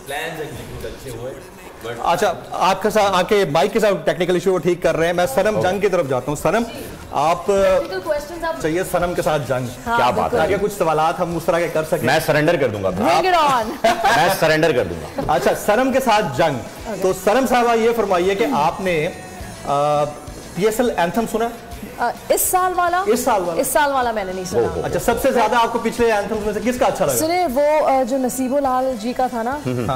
Plans execute अच्छे हुए। अच्छा, आपके साथ आके माइक के साथ टेक्निकल इशू को ठीक कर रहे हैं। मैं सनम जंग की तरफ जाता हूँ। सनम, आप चाहिए सनम के साथ जंग। क्या बात है, आगे कुछ सवालात हम उस तरह के कर सकें। मैं सरेंडर कर दूंगा। मैं सरेंडर कर दूंगा। अच्छा, सनम के साथ जंग। तो सनम साहबा ये फरमाइए कि आपने PSL एंथम सुना? इस साल वाला मैंने नहीं सुना। अच्छा, सबसे ज्यादा आपको पिछले एंथम्स में से किसका अच्छा लगा? सुने वो जो नसीबो लाल जी का था ना,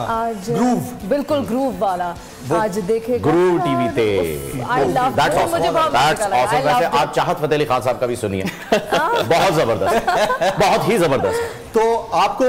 आज ग्रूव, बिल्कुल ग्रूव वाला आज देखे ग्रूव टीवी पे। मुझे वैसे आप चाहत फतेह अली खान साहब का भी सुनिए, बहुत जबरदस्त, बहुत ही जबरदस्त। तो आपको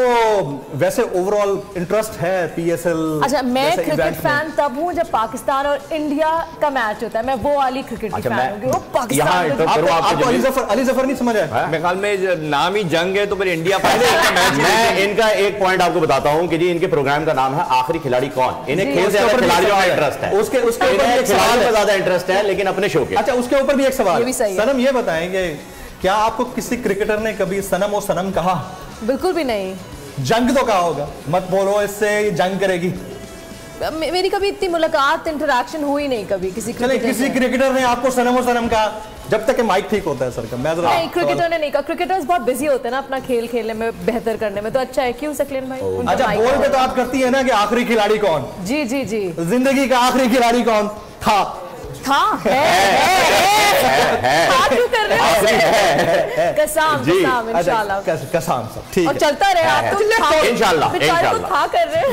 वैसे ओवरऑल इंटरेस्ट है PSL? अच्छा, मैं क्रिकेट फैन तब हूँ जब पाकिस्तान और इंडिया का मैच होता है। मैं वो वाली क्रिकेट की फैन हूँ। वो पाकिस्तान आपको अली जफर नहीं समझ आया? मेरे ख्याल में नाम ही जंग है तो फिर इंडिया मैं इनका एक पॉइंट आपको बताता हूँ कि जी इनके प्रोग्राम का नाम है आखिरी खिलाड़ी कौन। इन्हें खेल से खिलाड़ियों में इंटरेस्ट है, उसके खिलाड़ियों में ज्यादा इंटरेस्ट है, लेकिन अपने शो के। अच्छा, उसके ऊपर भी एक सवाल। सनम ये बताएंगे, क्या आपको किसी क्रिकेटर ने कभी सनम और सनम कहा? बिल्कुल भी नहीं। जंग तो कहा होगा, मत बोलो इससे जंग करेगी। मेरी कभी इतनी मुलाकात इंटरेक्शन हुई नहीं कभी किसी क्रिकेटर ने आपको सनम और सनम कहा? जब तक माइक ठीक होता है सर का। मैं नहीं, क्रिकेटर ने नहीं कहा। क्रिकेटर्स बहुत बिजी होते हैं ना अपना खेल खेलने में, बेहतर करने में। तो अच्छा है, क्यों सकलेन भाई? अच्छा, बोल पे तो आप करती है ना कि आखिरी खिलाड़ी कौन? जी जी जी, जिंदगी का आखिरी खिलाड़ी कौन था? क्यों कर रहे हो? कसाम इंशाल्लाह। कसाम सब ठीक है, और चलता रहे आप तो इंशाल्लाह। था कर रहे हैं।